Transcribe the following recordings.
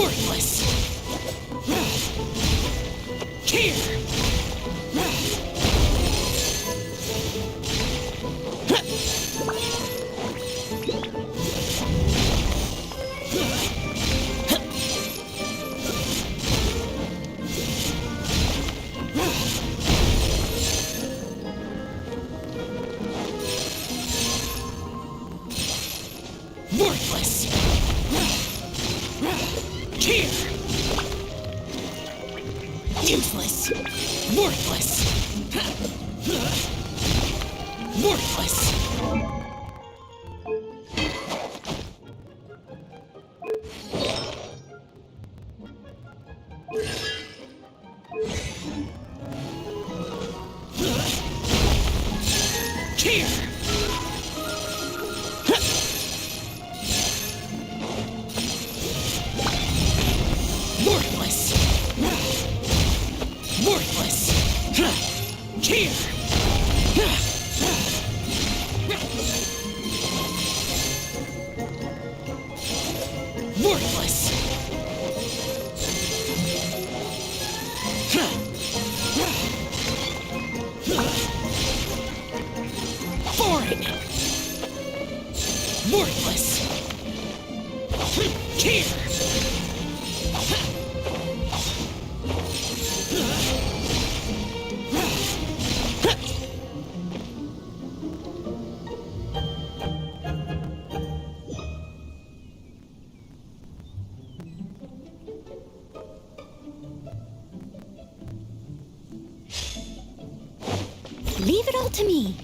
Worthless! Here! Worthless! Here! Useless! Worthless! Worthless! Here! Worthless! Worthless! Here! Worthless! Foreign! Worthless! Here! Leave it all to me.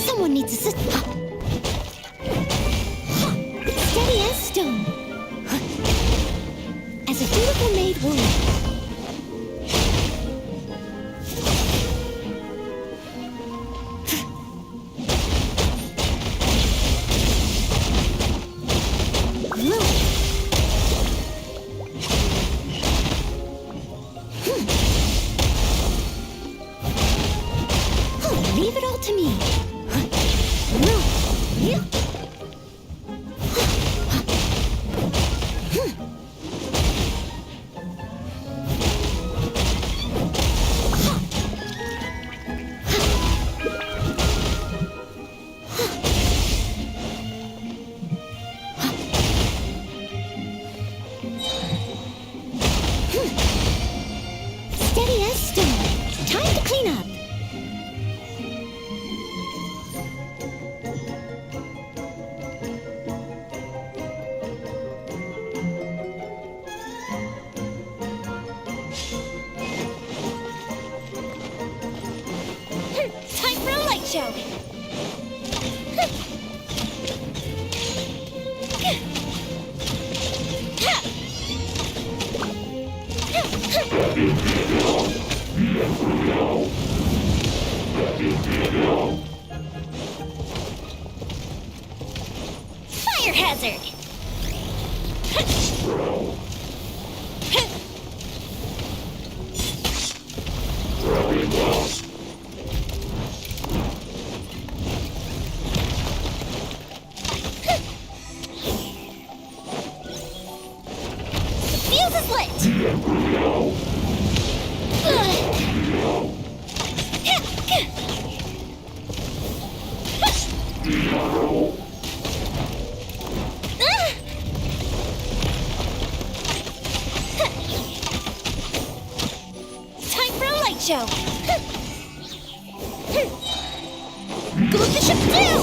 Someone needs to sit. Steady as stone. As a beautiful maid woman. Leave it all to me. Steady as stone. Time to clean up. Time for a light show. Fire hazard. Fuse is lit. Time for a light show. Go with the ship too.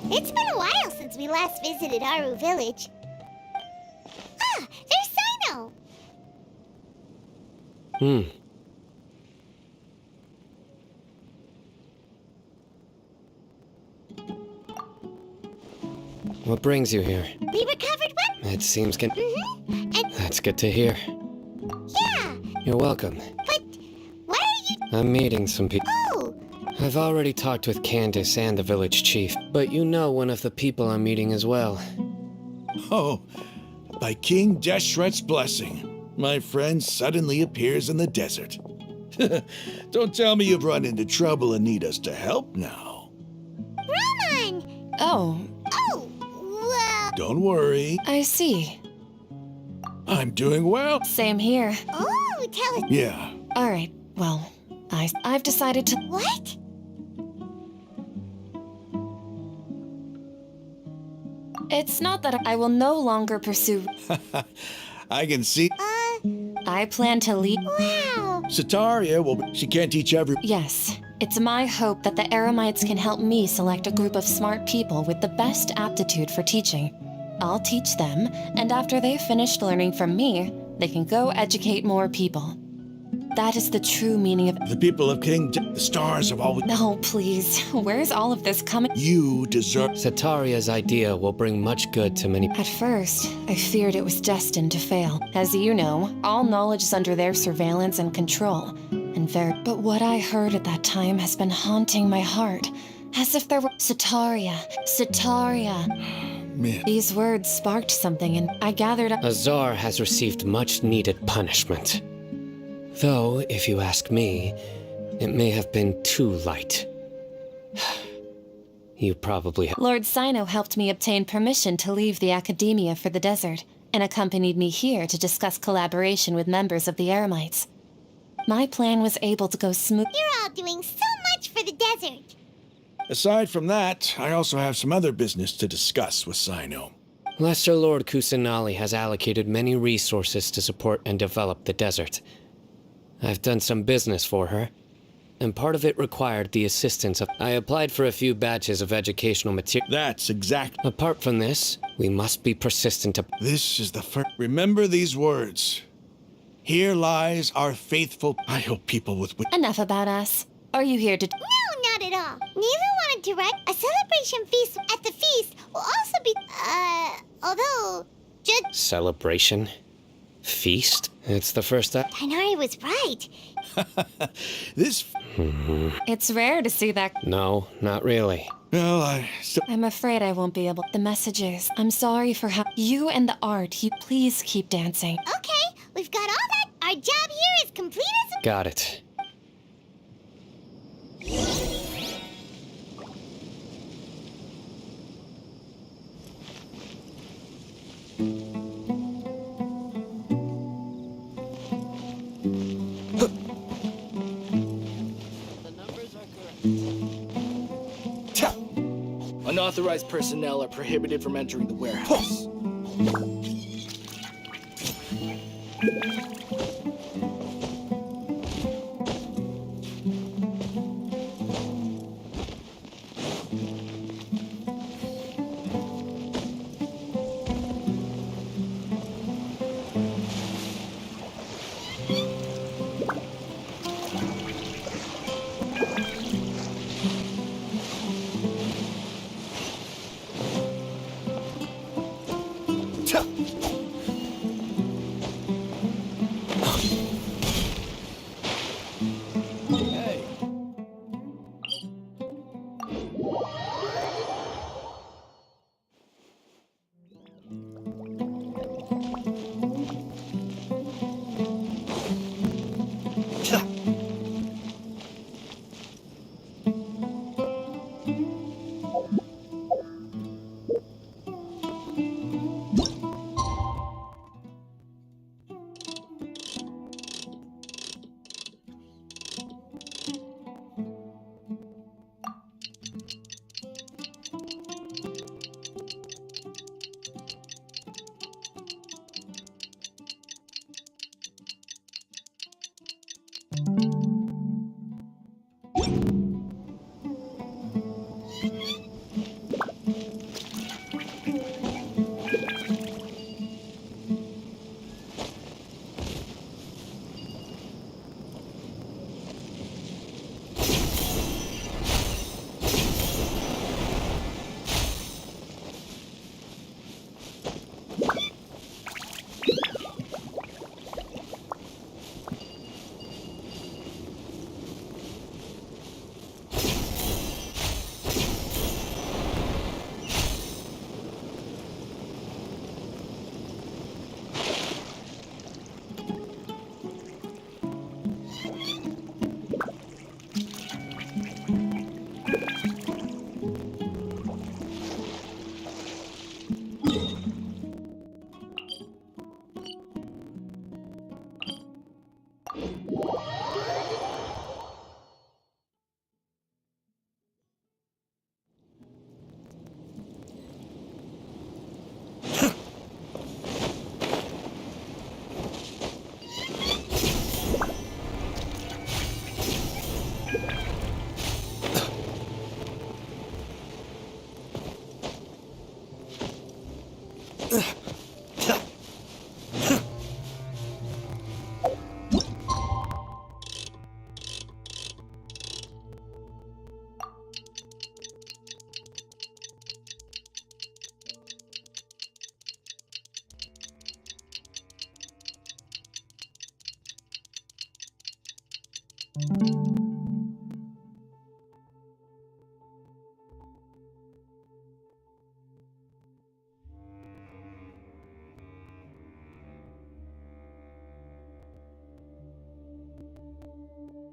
It's been a while since we last visited Aru Village. Ah, there's Sino! What brings you here? We recovered what? It seems And, That's good to hear. yeah, You're welcome. but what are you... I'm meeting some people. Oh, I've already talked with Candace and the village chief, but you know one of the people I'm meeting as well. Oh, by King Deshret's blessing, my friend suddenly appears in the desert. Don't tell me you've run into trouble and need us to help now. Roman! Oh, Oh, well... Don't worry, I see. I'm doing well. Same here. Oh, tell us... Yeah, All right, well, I've decided to... What? It's not that I will no longer pursue... I can see. I plan to leave... Wow. Sataria, well, she can't teach every. Yes, it's my hope that the Eremites can help me select a group of smart people with the best aptitude for teaching. I'll teach them, and after they've finished learning from me, they can go educate more people. That is the true meaning of... The people of the stars have always. No, please. Where's all of this coming? You deserve. Sataria's idea will bring much good to many. At first, I feared it was destined to fail. As you know, all knowledge is under their surveillance and control. But what I heard at that time has been haunting my heart. As if there were... Sataria. Man. These words sparked something, and I gathered up... Azar has received much needed punishment. Though, if you ask me, it may have been too light. You probably have. Lord Sino helped me obtain permission to leave the academia for the desert, and accompanied me here to discuss collaboration with members of the Eremites. My plan was able to go smooth. You're all doing so much for the desert. Aside from that, I also have some other business to discuss with Sino. Lesser Lord Kusanali has allocated many resources to support and develop the desert. I've done some business for her, and part of it required the assistance of... I applied for a few batches of educational material. That's exact. Apart from this, we must be persistent. This is the first. Remember these words. Here lies our faithful. I hope people with. Enough about us. Are you here to... No, not at all. Neither wanted to write. A celebration feast at the feast will also be... although... Just... Celebration? Feast? It's the first time. Tanari was right. This. It's rare to see that... No, not really. Well, I'm afraid I won't be able... The messages. I'm sorry for how... You and the art, you please keep dancing. Okay, we've got all that. Our job here is complete as... Got it. Unauthorized personnel are prohibited from entering the warehouse. Hey.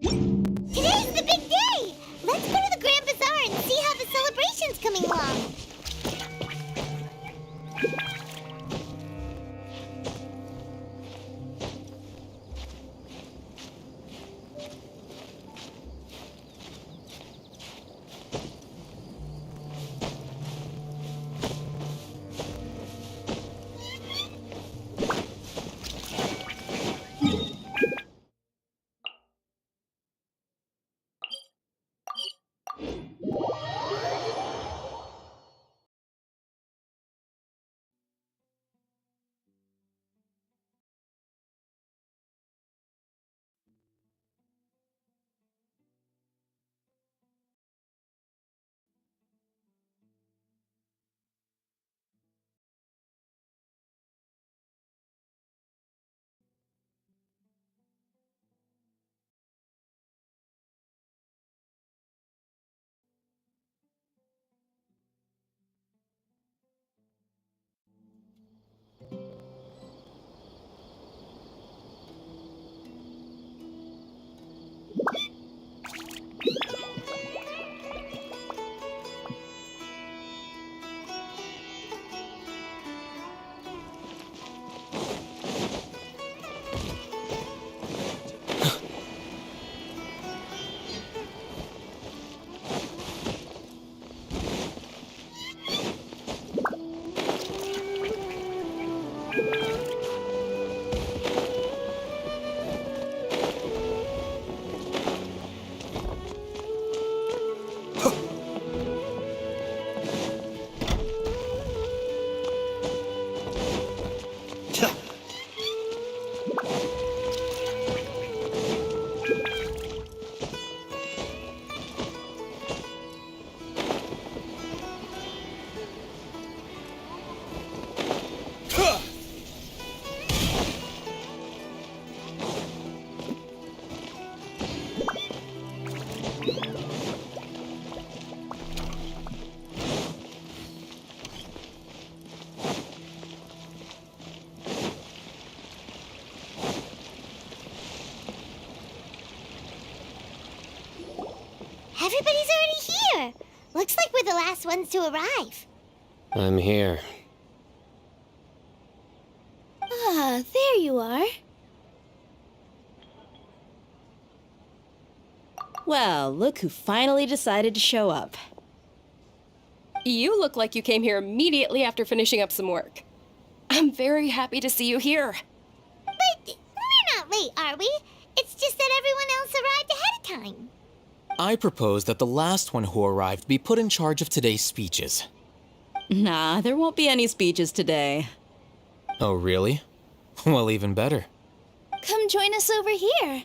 Today's the big day! Let's go to the Grand Bazaar and see how the celebration's coming along. were the last ones to arrive. I'm here. Ah, there you are. Well, look who finally decided to show up. You look like you came here immediately after finishing up some work. I'm very happy to see you here. But we're not late, are we? It's just that everyone else arrived ahead of time. I propose that the last one who arrived be put in charge of today's speeches. Nah, there won't be any speeches today. Oh, really? Well, even better. Come join us over here.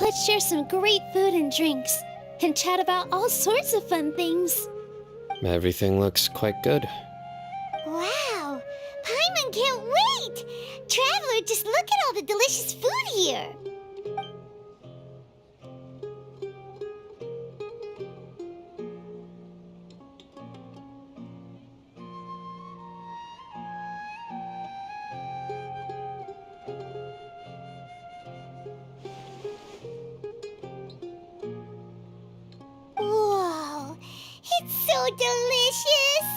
Let's share some great food and drinks, and chat about all sorts of fun things. Everything looks quite good. Wow! Paimon can't wait! Traveler, just look at all the delicious food here! Whoa! It's so delicious!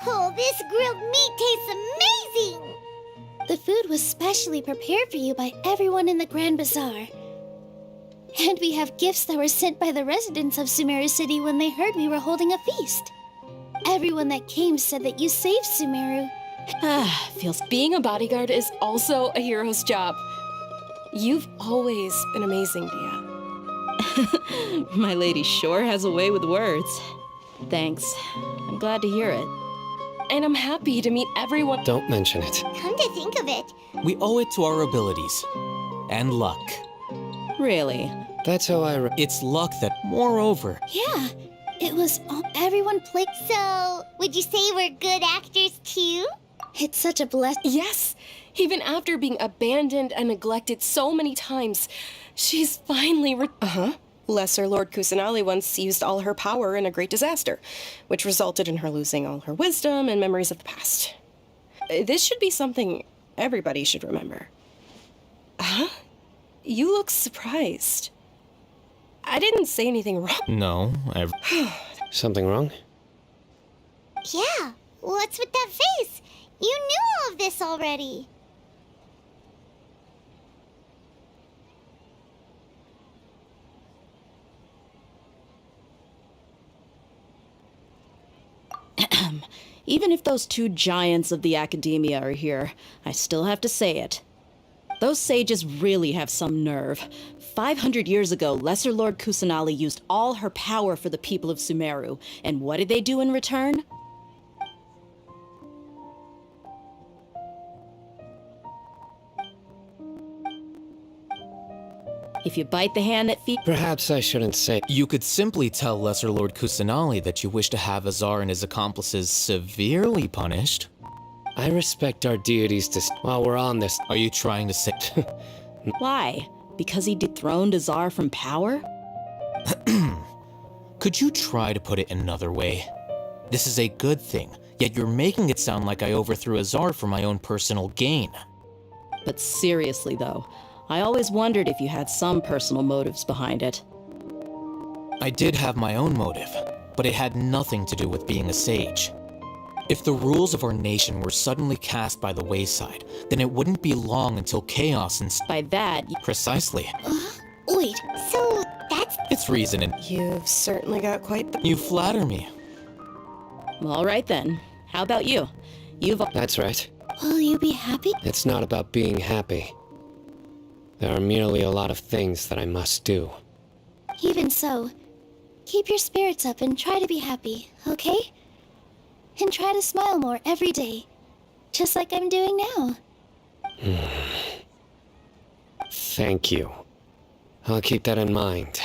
Oh, this grilled meat tastes amazing! The food was specially prepared for you by everyone in the Grand Bazaar. And we have gifts that were sent by the residents of Sumeru City when they heard we were holding a feast. Everyone that came said that you saved Sumeru. Feels being a bodyguard is also a hero's job. You've always been amazing, Dia. My lady sure has a way with words. Thanks. I'm glad to hear it. And I'm happy to meet everyone. Don't mention it. Come to think of it, We owe it to our abilities. And luck. Really? That's how It's luck that, moreover, Yeah, it was everyone played. so would you say we're good actors too? It's such a blessing. Yes, even after being abandoned and neglected so many times, she's finally Lesser Lord Kusanali once used all her power in a great disaster, which resulted in her losing all her wisdom and memories of the past. This should be something everybody should remember. Huh? You look surprised. I didn't say anything wrong. no, Something wrong? Yeah, what's with that face? You knew all of this already. Even if those two giants of the academia are here, I still have to say it. Those sages really have some nerve. 500 years ago, Lesser Lord Kusanali used all her power for the people of Sumeru, and what did they do in return? If you bite the hand that feeds... Perhaps I shouldn't say. you could simply tell Lesser Lord Kusanali that you wish to have Azar and his accomplices severely punished. I respect our deities while we're on this. Are you trying to say... Why? Because he dethroned Azar from power? Could you try to put it another way? This is a good thing, yet you're making it sound like I overthrew Azar for my own personal gain. But seriously, though, I always wondered if you had some personal motives behind it. I did have my own motive, but it had nothing to do with being a sage. If the rules of our nation were suddenly cast by the wayside, then it wouldn't be long until chaos and... By that, Precisely. Wait, So that's It's reason and... You've certainly got quite the... You flatter me. all right then. How about you? You've... That's right. will you be happy? It's not about being happy. There are merely a lot of things that I must do. Even so, keep your spirits up and try to be happy, okay? And try to smile more every day, just like I'm doing now. Thank you. I'll keep that in mind.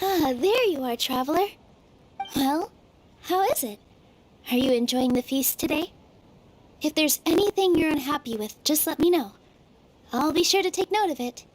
Ah, there you are, traveler. Well, how is it? Are you enjoying the feast today? If there's anything you're unhappy with, just let me know. I'll be sure to take note of it.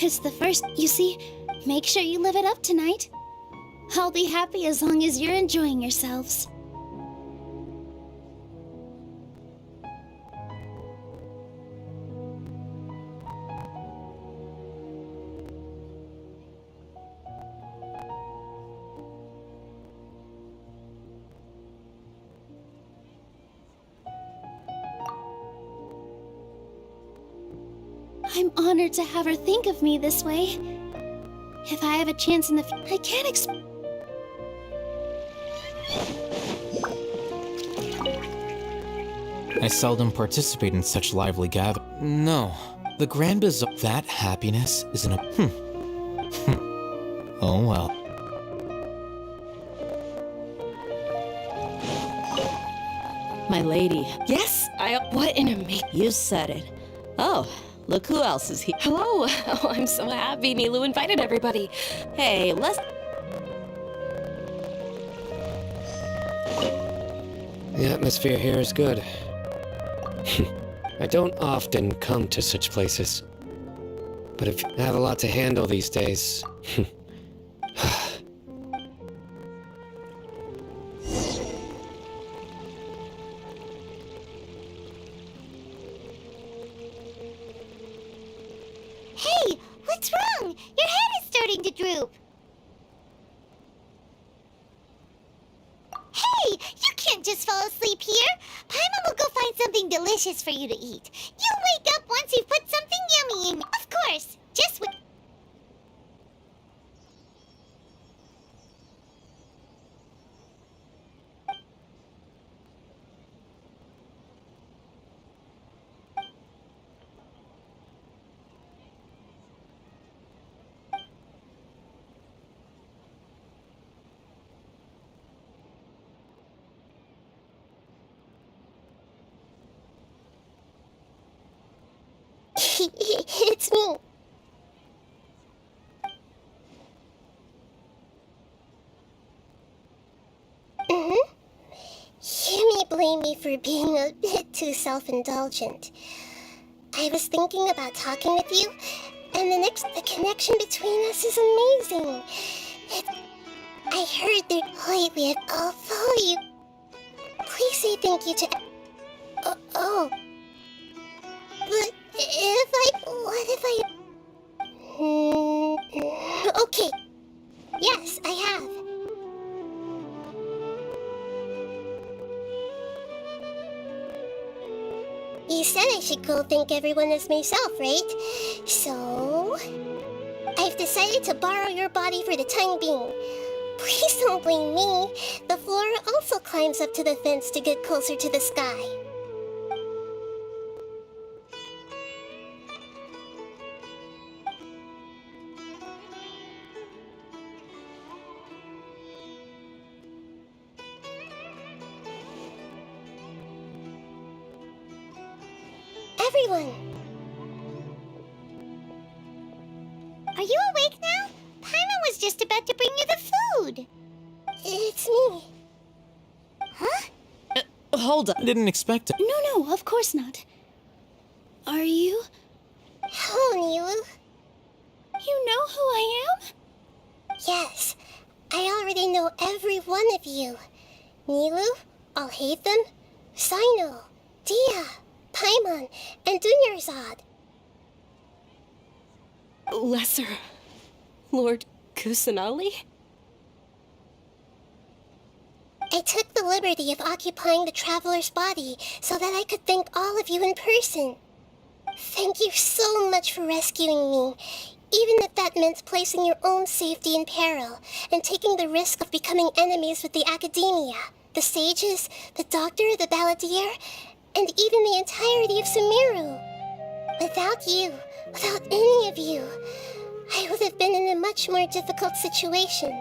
It's the first, you see. Make sure you live it up tonight. I'll be happy as long as you're enjoying yourselves. I'm honored to have her think of me this way. If I have a chance in the I can't I seldom participate in such lively gatherings. No, the Grand Bazaar. That happiness is in a. Oh well. My lady, Yes, what an amazing. you said it. Oh, look who else is here. Hello. Oh, I'm so happy Nilu invited everybody. Hey, let's. The atmosphere here is good. I don't often come to such places. But if I have a lot to handle these days. Hey, what's wrong? Your head is starting to droop. Hey, you can't just fall asleep here. Paimon will go find something delicious for you to eat. You'll wake up once you've put something yummy in. Of course, just wait. It's me. You may blame me for being a bit too self-indulgent. I was thinking about talking with you, and the connection between us is amazing. I heard that lately, I'll follow you. Please say thank you to... oh. But what if I... okay. Yes, I have. You said I should go thank everyone as myself, right? So... I've decided to borrow your body for the time being. Please don't blame me. The flora also climbs up to the fence to get closer to the sky. Everyone! Are you awake now? Paimon was just about to bring you the food. It's me. Huh? Hold on. I didn't expect it. No, of course not. Are you? Hello, Nilu. You know who I am? Yes, I already know every one of you. Nilu, Alhaitham, Sino, Dia, Paimon, and Dunyarzad. Lesser Lord Kusanali? I took the liberty of occupying the traveler's body so that I could thank all of you in person. Thank you so much for rescuing me, even if that meant placing your own safety in peril and taking the risk of becoming enemies with the academia, the sages, the doctor, the balladeer, and even the entirety of Sumeru. Without you, without any of you, I would have been in a much more difficult situation.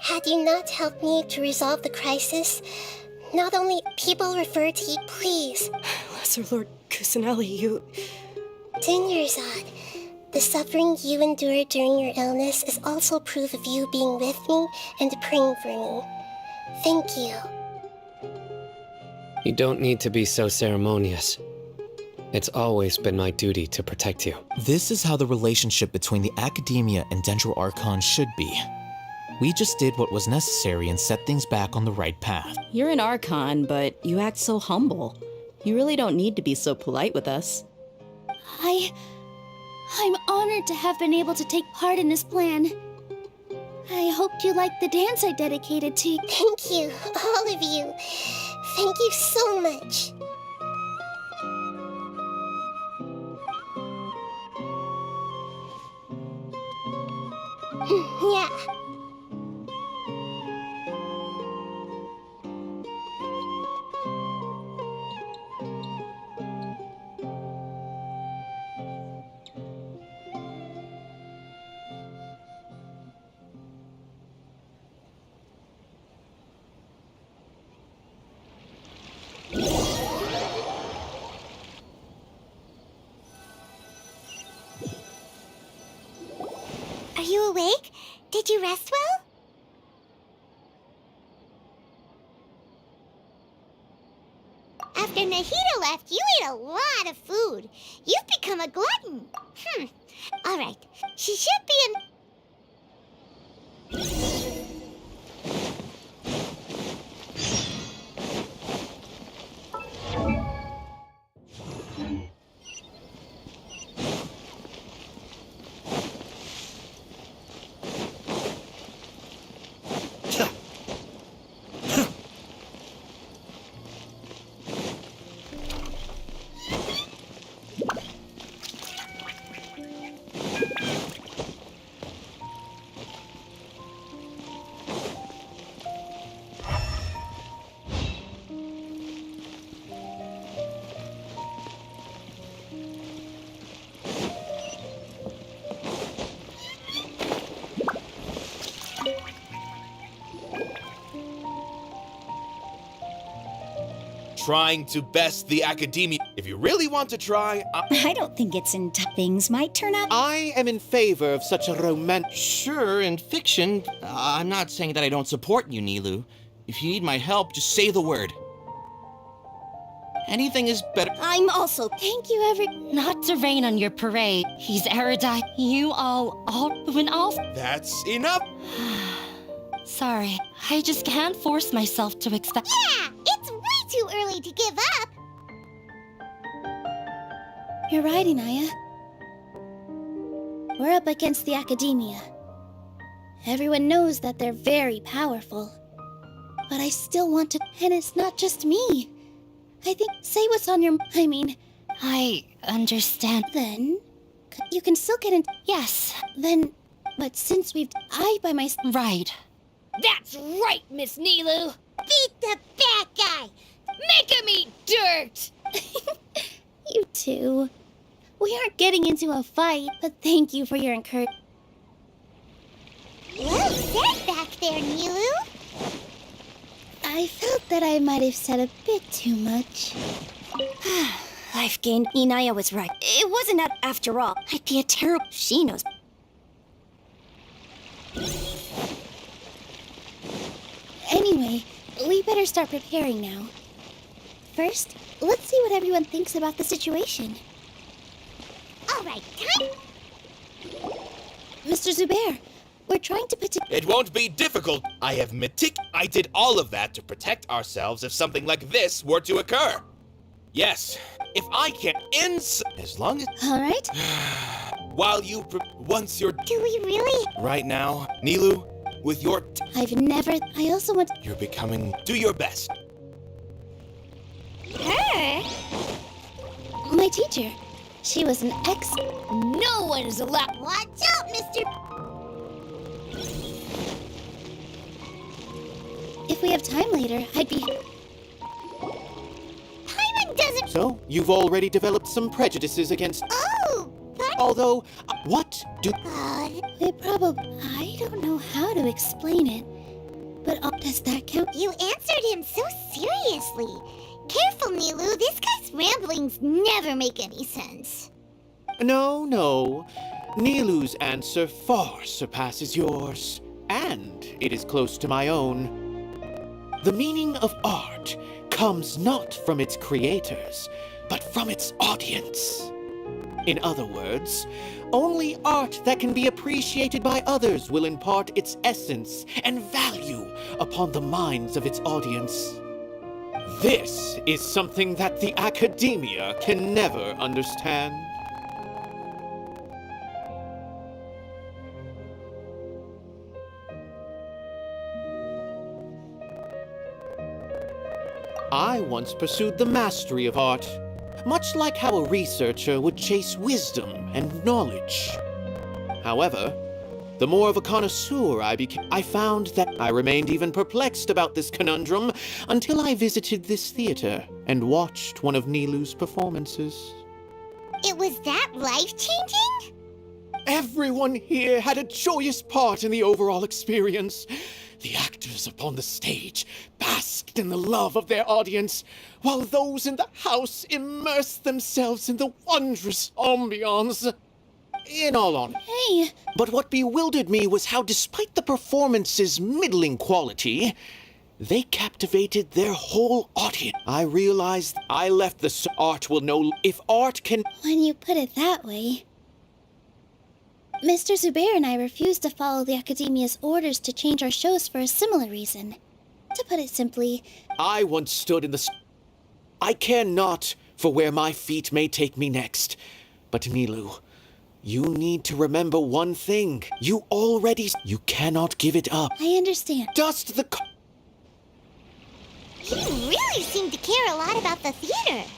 Had you not helped me to resolve the crisis, not only people refer to you, please. Lesser Lord Kusanali, you... Dunyarzad, the suffering you endured during your illness is also proof of you being with me and praying for me. Thank you. You don't need to be so ceremonious. It's always been my duty to protect you. This is how the relationship between the Academia and Dendro Archon should be. We just did what was necessary and set things back on the right path. You're an Archon, but you act so humble. You really don't need to be so polite with us. I'm honored to have been able to take part in this plan. I hoped you liked the dance I dedicated to you. Thank you, all of you. Thank you so much. Yeah. Are you awake? Did you rest well? After Nahida left, you ate a lot of food. You've become a glutton. All right. She should be in... Trying to best the Academia. If you really want to try, I don't think it's in things might turn out. I am in favor of such a romantic. Sure, in fiction. I'm not saying that I don't support you, Nilu. If you need my help, just say the word. Anything is better. I'm also. Thank you, Not to rain on your parade. He's erudite. You all went off. That's enough. Sorry, I just can't force myself to expect. Yeah, it's way too early to give up. You're right, Inaya. We're up against the Academia. Everyone knows that they're very powerful. But I still want to... And it's not just me. I think... Say what's on your... I understand. Then... You can still get in... Yes. Then... But since we've... I by myself... Right. That's right, Miss Nilu. Beat the bad guy. Make him eat dirt. You too. We aren't getting into a fight, but thank you for your encouragement. Well said back there, Nilu. I felt that I might have said a bit too much. I've gained. Inaya was right. It wasn't that after all. I'd be a terrible. She knows. Anyway, we better start preparing now. First, let's see what everyone thinks about the situation. All right, time. Mr. Zubair, we're trying to put It won't be difficult. I have I did all of that to protect ourselves if something like this were to occur. Yes, if I can as long as... All right. While you... Once you're... Do we really? Right now, Nilu, with your... I've never... I also want... You're becoming... Do your best. Her? My teacher. She was an ex... No one is allowed. Watch out, Mr. If we have time later, I'd be... Paimon doesn't... So, you've already developed some prejudices against... Oh, but... Although, what do... It probably... I don't know how to explain it. But does that count? You answered him so seriously. Careful, Nilu. This guy's ramblings never make any sense. No. Nilu's answer far surpasses yours, and it is close to my own. The meaning of art comes not from its creators, but from its audience. In other words, only art that can be appreciated by others will impart its essence and value upon the minds of its audience. This is something that the academia can never understand. I once pursued the mastery of art, much like how a researcher would chase wisdom and knowledge. However, the more of a connoisseur I became, I found that I remained even perplexed about this conundrum until I visited this theater and watched one of Nilu's performances. It was that life-changing? Everyone here had a joyous part in the overall experience. The actors upon the stage basked in the love of their audience, while those in the house immersed themselves in the wondrous ambiance. In all honesty. Hey! But what bewildered me was how, despite the performance's middling quality, they captivated their whole audience. I realized I left the art will know if art can... When you put it that way... Mr. Zubair and I refused to follow the Academia's orders to change our shows for a similar reason. To put it simply... I once stood in the... I care not for where my feet may take me next. But Nilu, you need to remember one thing. You cannot give it up. I understand. Dust the... You really seem to care a lot about the theater.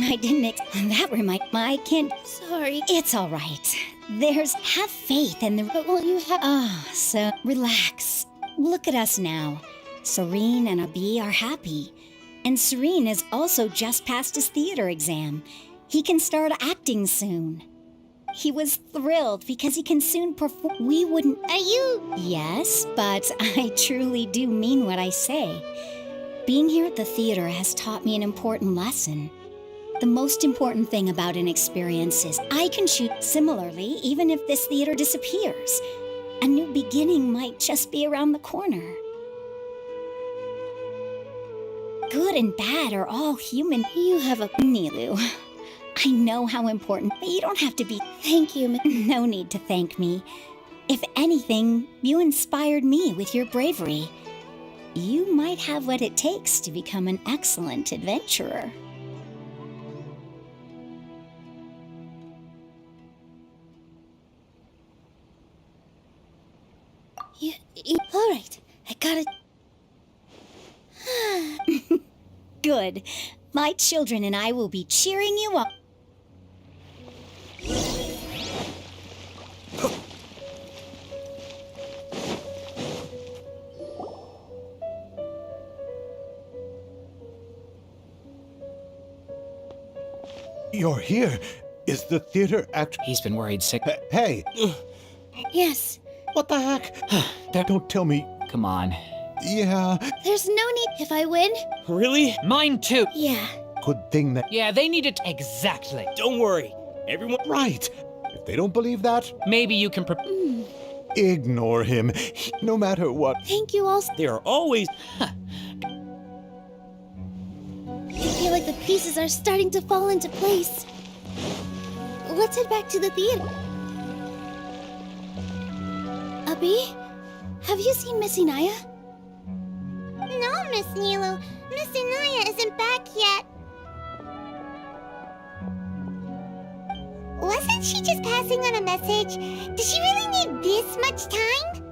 I didn't that remind I can't. Sorry. It's all right. Have faith in the. But won't you have... So relax. Look at us now. Serene and Abi are happy. And Serene has also just passed his theater exam. He can start acting soon. He was thrilled because he can soon perform. We wouldn't... Are you... Yes, but I truly do mean what I say. Being here at the theater has taught me an important lesson. The most important thing about an experience is I can shoot similarly even if this theater disappears. A new beginning might just be around the corner. Good and bad are all human. You have a... Nilu, I know how important, but you don't have to be... Thank you, No need to thank me. If anything, you inspired me with your bravery. You might have what it takes to become an excellent adventurer. All right, I got it. Good. My children and I will be cheering you up. You're here. Is the theater act... He's been worried sick. Hey! Yes. What the heck? Don't tell me... Come on. Yeah. There's no need if I win. Really? Mine too. Yeah. Good thing that... Yeah, they need it exactly. Don't worry. Everyone... Right. If they don't believe that... Maybe you can... Ignore him. No matter what. Thank you all. They are always... I feel like the pieces are starting to fall into place. Let's head back to the theater. Abi, have you seen Miss Inaya? No, Miss Nilu. Miss Inaya isn't back yet. Wasn't she just passing on a message? Does she really need this much time?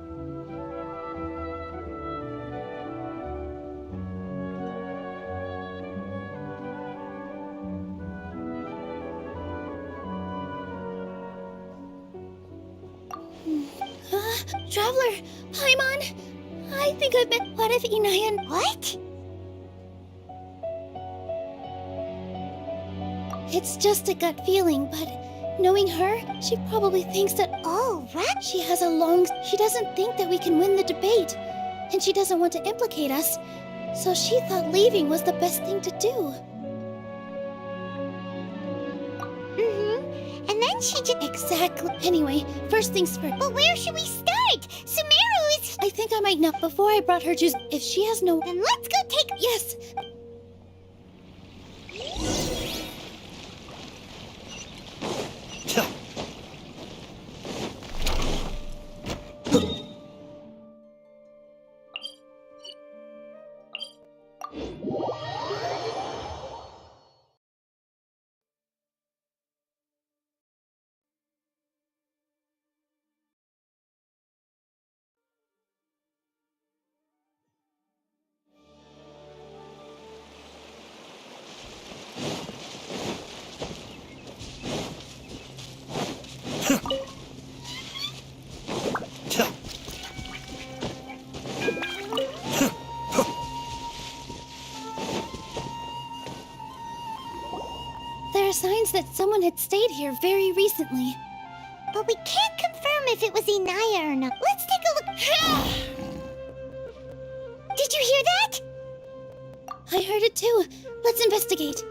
Traveler, Paimon, I think I've met... What if Inaya... What? It's just a gut feeling, but knowing her, she probably thinks that... Oh, right. She has a long... She doesn't think that we can win the debate, and she doesn't want to implicate us, so she thought leaving was the best thing to do. And then she just... Exactly. Anyway, first things first. But where should we start? Sumeru is I think I might know. Before I brought her to... If she has no... Then let's go take... Yes! There are signs that someone had stayed here very recently. But we can't confirm if it was Inaya or not. Let's take a look. Did you hear that? I heard it too. Let's investigate.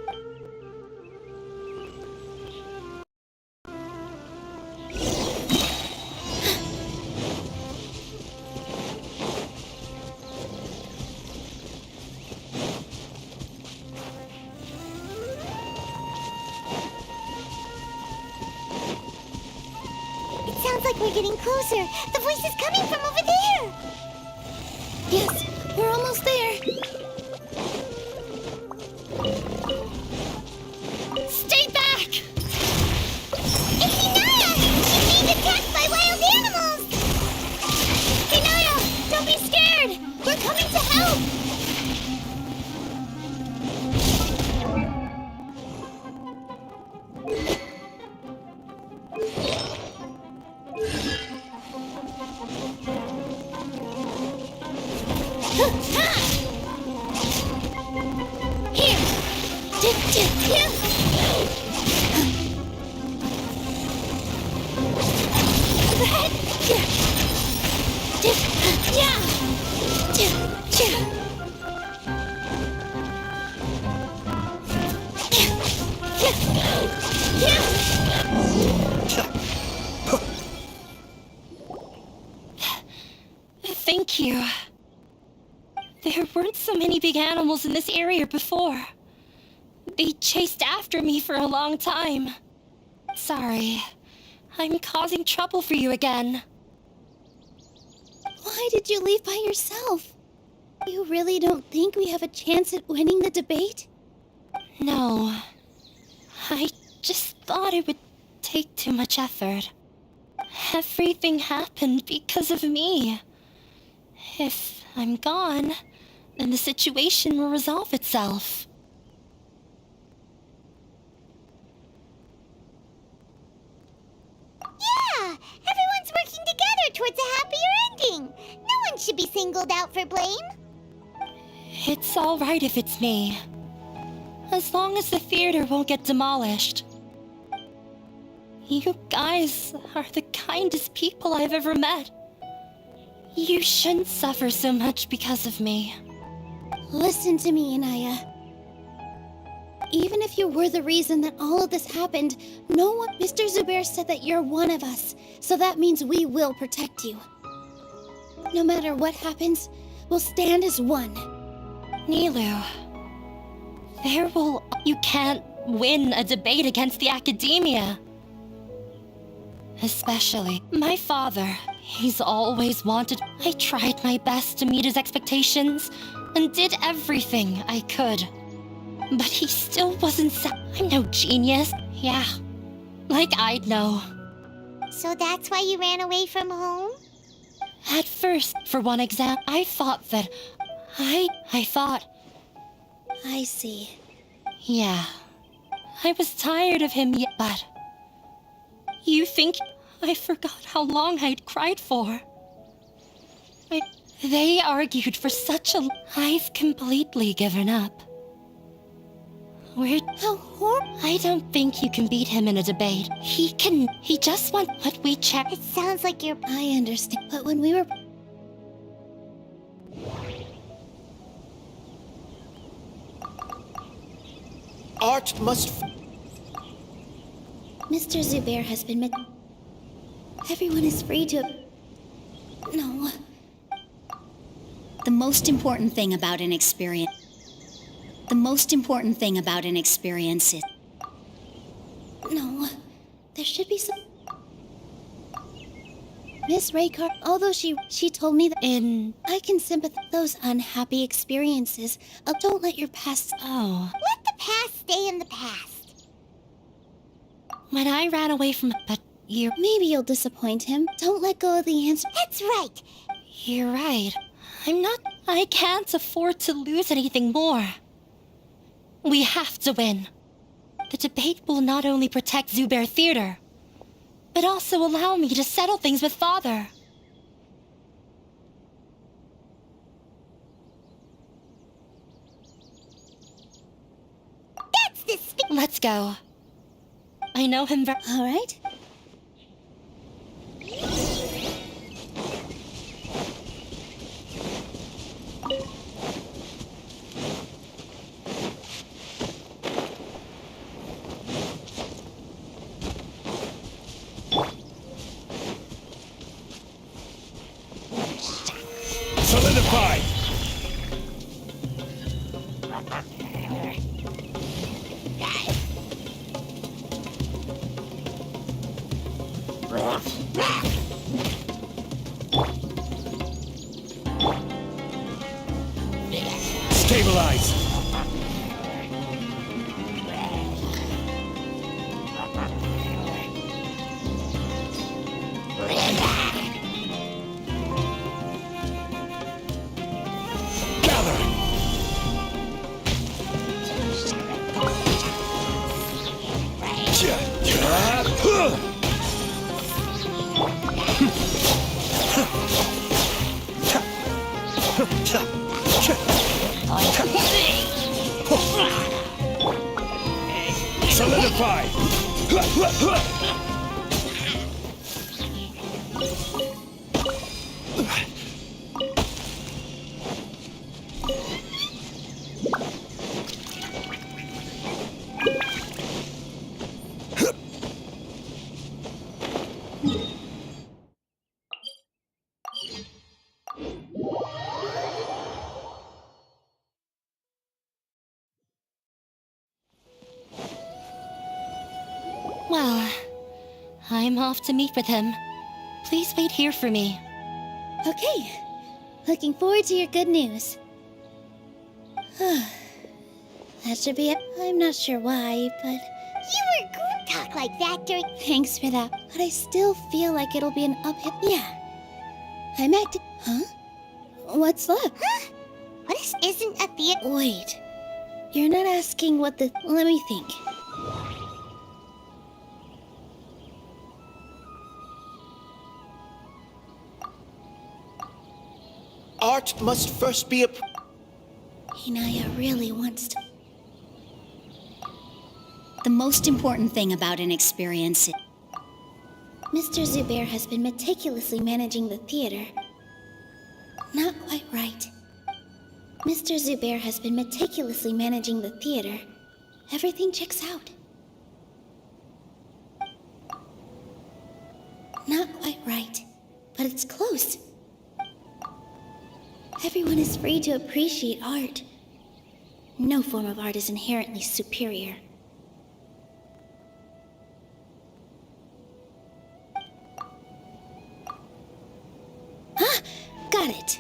Sounds like we're getting closer. The voice is coming from over there. Yes, we're almost there. Stay back! It's Inaya! She's being attacked by wild animals! Inaya, don't be scared! We're coming to help! Thank you. There weren't so many big animals in this area before. They chased after me for a long time. Sorry. I'm causing trouble for you again. Why did you leave by yourself? You really don't think we have a chance at winning the debate? No. I just thought it would take too much effort. Everything happened because of me. If I'm gone, then the situation will resolve itself. Yeah! Everyone's working together towards a happier ending. No one should be singled out for blame. It's all right if it's me. As long as the theater won't get demolished. You guys are the kindest people I've ever met. You shouldn't suffer so much because of me. Listen to me, Inaya. Even if you were the reason that all of this happened, no one... Mr. Zubair said that you're one of us, so that means we will protect you. No matter what happens, we'll stand as one. Nilu, you can't win a debate against the academia. Especially my father. He's always wanted... I tried my best to meet his expectations and did everything I could. But he still wasn't I'm no genius. Yeah, like I'd know. So that's why you ran away from home? At first, for one exam, I thought that... I thought... I see. Yeah. I was tired of him, but... You think I forgot how long I'd cried for? They argued for such a... I've completely given up. How horrible. I don't think you can beat him in a debate. He just wants what we check. It sounds like you're... I understand, but when we were... Art must... Mr. Zubair has been Everyone is free to... No. most important thing about an experience... The most important thing about an experience is... No, there should be some... Miss Raycar, although she told me that I can sympathize those unhappy experiences. Don't let your past... Let the past stay in the past. When I ran away from... But maybe you'll disappoint him. Don't let go of the answer. That's right. You're right. I can't afford to lose anything more. We have to win. The debate will not only protect Zubair Theater, but also allow me to settle things with Father. That's the Let's go. I know him very... All right. Solidify! Stabilize! Solidify! Well, I'm off to meet with him. Please wait here for me. Okay. Looking forward to your good news. That should be it. I'm not sure why, but... You were going to talk like that during... Thanks for that. But I still feel like it'll be an uphill... Yeah. I'm acting... Huh? What's left? Huh? This isn't a theater... Wait. You're not asking what the... Let me think. Art must first be a... Inaya really wants to... The most important thing about an experience is... Mr. Zubair has been meticulously managing the theater. Not quite right. Mr. Zubair has been meticulously managing the theater. Everything checks out. Not quite right, but it's close. Everyone is free to appreciate art. No form of art is inherently superior. Ah! Got it!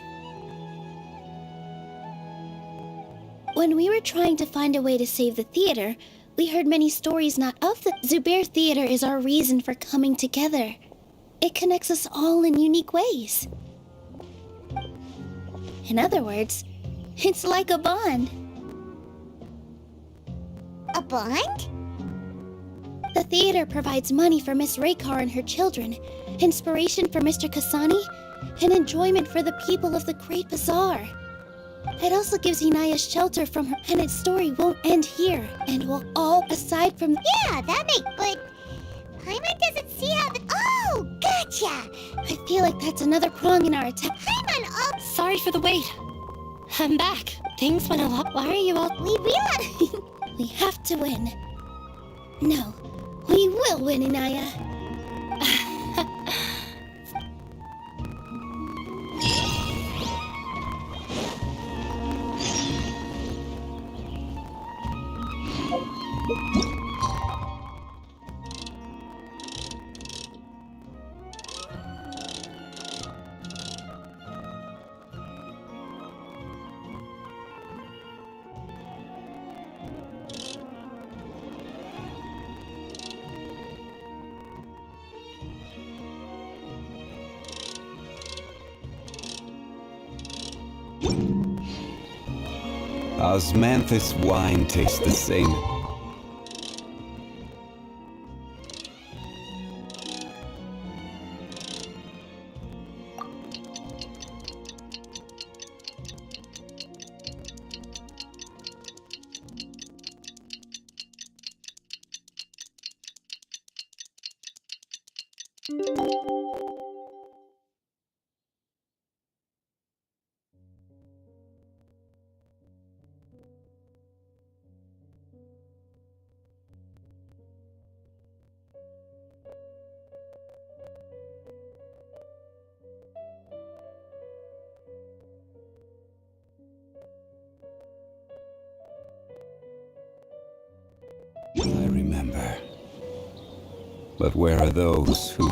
When we were trying to find a way to save the theater, we heard many stories not of the... Zubair Theater is our reason for coming together. It connects us all in unique ways. In other words, it's like a bond. A bond? The theater provides money for Miss Raycar and her children, inspiration for Mr. Kasani, and enjoyment for the people of the Great Bazaar. It also gives Inaya shelter from her, and its story won't end here, and will all, aside from... Yeah, that makes... But Paimon doesn't see how the... Oh, gotcha! I feel like that's another prong in our attack. Paimon, oh... Sorry for the wait. I'm back. Things went a lot... Why are you all... We realize... We have to win. No, we will win, Inaya. Osmanthus wine tastes the same. I remember. But where are those who...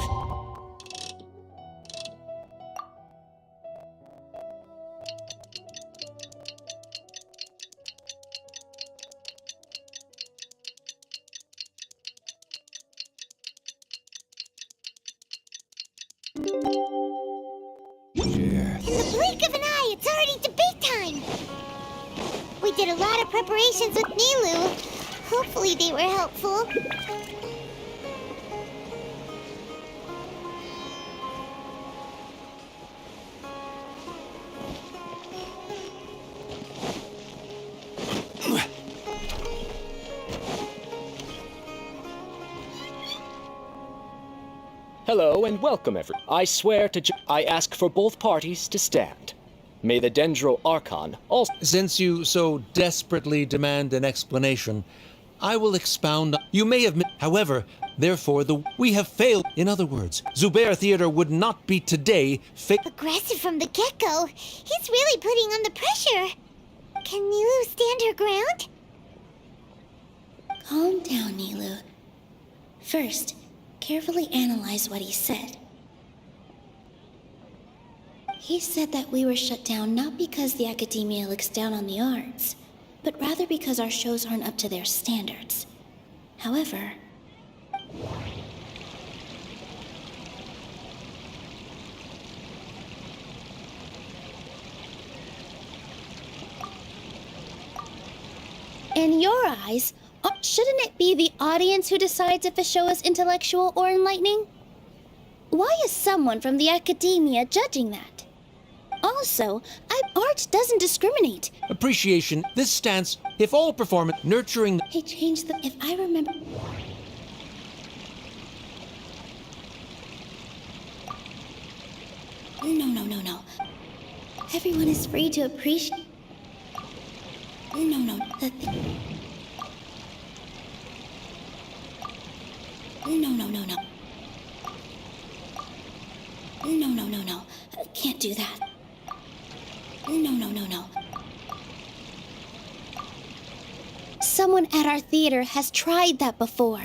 In the blink of an eye, it's already debate time! We did a lot of preparations with Nilu. Hopefully they were helpful. Hello and welcome, everyone. I swear to I ask for both parties to stand. May the Dendro Archon also... Since you so desperately demand an explanation, I will expound. You may have... However, therefore, we have failed. In other words, Zubair Theater would not be today Aggressive from the get-go. He's really putting on the pressure. Can Nilu stand her ground? Calm down, Nilu. First, carefully analyze what he said. He said that we were shut down not because the academia looks down on the arts, but rather because our shows aren't up to their standards. However... In your eyes, shouldn't it be the audience who decides if a show is intellectual or enlightening? Why is someone from the academia judging that? Also, art doesn't discriminate. appreciation. This stance, if all performance, nurturing... He changed the... If I remember... No. Everyone is free to appreciate... No. No. Can't do that. No. Someone at our theater has tried that before.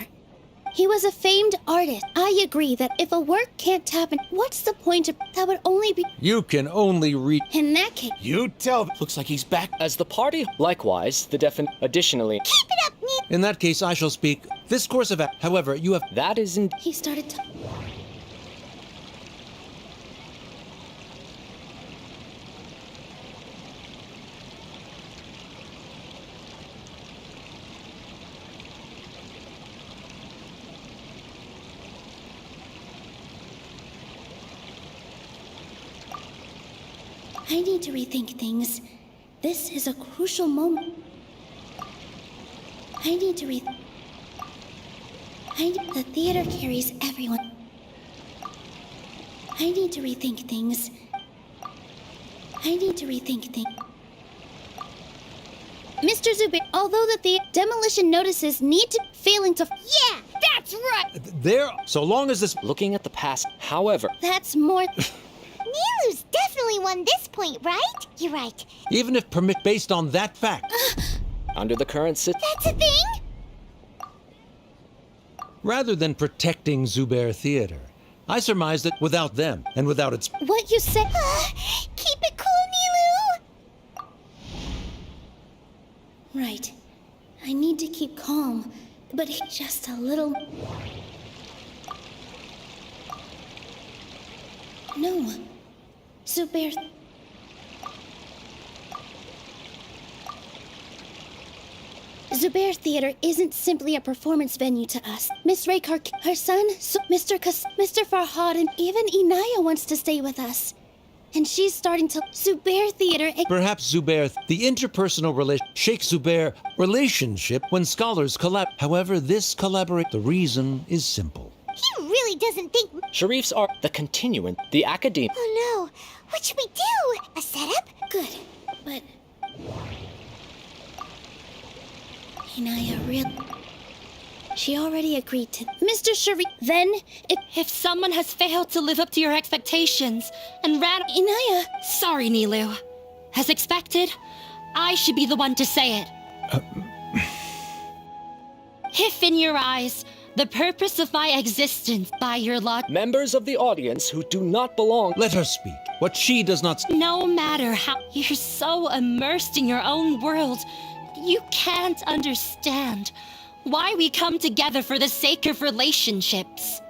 He was a famed artist. I agree that if a work can't tap in, what's the point of... That would only be... You can only read... In that case... You tell them. Looks like he's back as the party. Likewise, Additionally... Keep it up, Nilu! In that case, I shall speak. This course of... However, you have... That isn't... He started to... I need to rethink things. This is a crucial moment. The theater carries everyone. I need to rethink things. Mr. Zubair, although the demolition notices need to failing to... Yeah, that's right! There... So long as this... Looking at the past, however... That's more... Nilu's definitely won this point, right? You're right. Even if permit based on that fact. Under the current That's a thing? rather than protecting Zubair Theater. I surmise that without them, and without its... What you said... Keep it cool, Nilu! Right. I need to keep calm, but just a little... No. Zubair... Zubair Theater isn't simply a performance venue to us. Miss Raykar, her son, Mr. Farhad, and even Inaya wants to stay with us. And she's starting to... Zubair Theater... Perhaps Zubair, the interpersonal Sheikh Zubair relationship when scholars However, this collaborate... The reason is simple. He really doesn't think... Sharifs are the continuant, the academe. Oh no! What should we do? A setup? Good, but... Inaya really... She already agreed to... Mr. Sharif... Then, if someone has failed to live up to your expectations and ran... Inaya... Sorry, Nilu. As expected, I should be the one to say it. If in your eyes, the purpose of my existence by your lot... Members of the audience who do not belong... Let her speak. What she does not... No matter how... You're so immersed in your own world, you can't understand why we come together for the sake of relationships.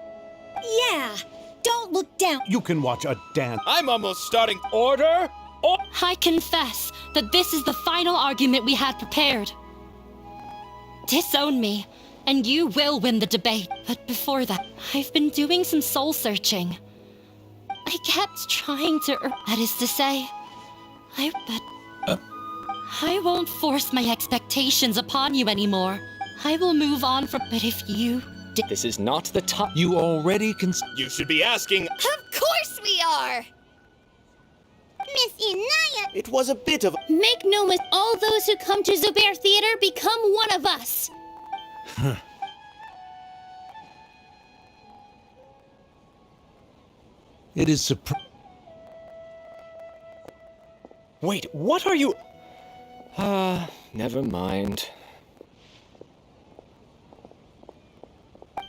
Yeah, don't look down. You can watch a dance. I'm almost starting... Order! I confess that this is the final argument we had prepared. Disown me, and you will win the debate. But before that, I've been doing some soul searching. I kept trying to... That is to say, I won't force my expectations upon you anymore. I will move on from... But if you... This is not the time... You already can... You should be asking... Of course we are! Miss Inaya! It was a bit of... Make no mistake, all those who come to Zubair Theater become one of us! It is Wait, what are you... never mind.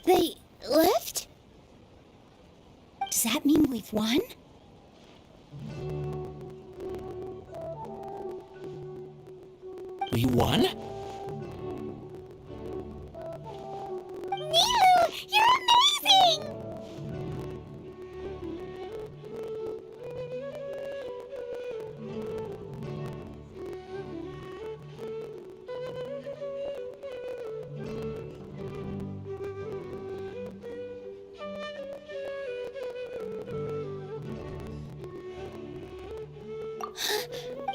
They left? Does that mean we've won? We won? Nilu! You're amazing!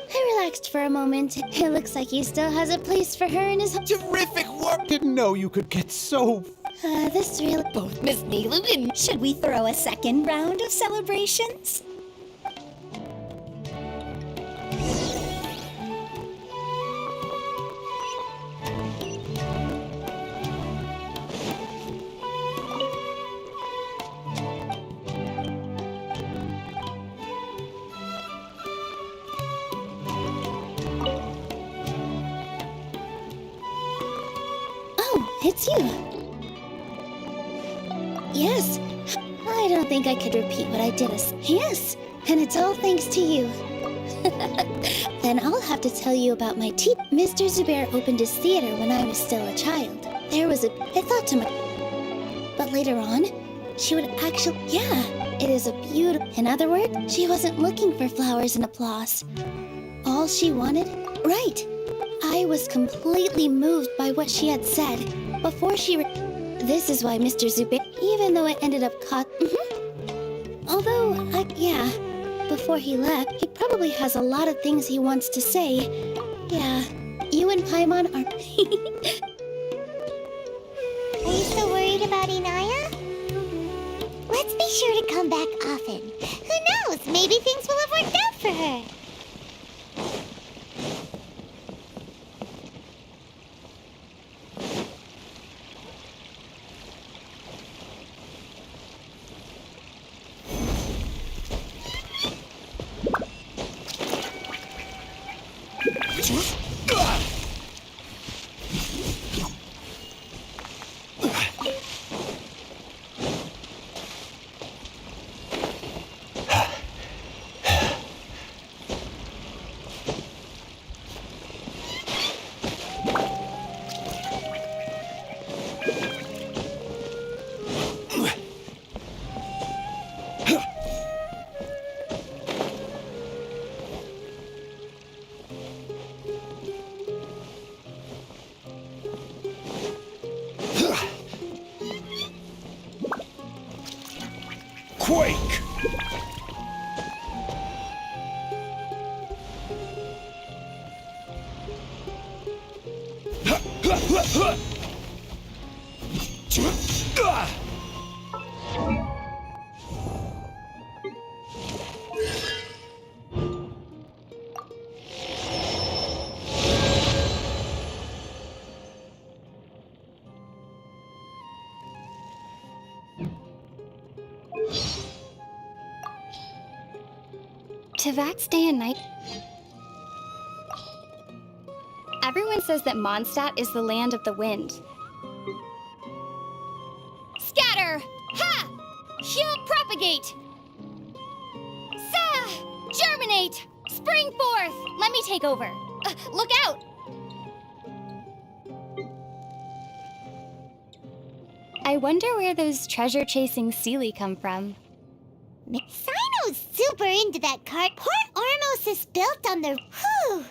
I relaxed for a moment. It looks like he still has a place for her in his... Terrific work! Didn't know you could get so... this really... Both Miss Nilu and... Should we throw a second round of celebrations? It's you. Yes. I don't think I could repeat what I did. Yes, and it's all thanks to you. Then I'll have to tell you about my teacher. Mr. Zubair opened his theater when I was still a child. I thought to myself, but later on, she would actually... Yeah, it is a beautiful... In other words, she wasn't looking for flowers and applause. All she wanted... Right. I was completely moved by what she had said. Before she... This is why Mr. Zubair... Even though it ended up caught... Although, yeah. Before he left, he probably has a lot of things he wants to say. Yeah. You and Paimon are... Are you still worried about Inaya? Let's be sure to come back often. Who knows? Maybe things will have worked out for her. quake! Tavak's day and night. Everyone says that Mondstadt is the land of the wind. Scatter! Ha! Heal, propagate! Sa! Germinate! Spring forth! Let me take over. Look out! I wonder where those treasure-chasing Seelie come from. Sino's super into that cart. Port Ormos is built on the... Whew!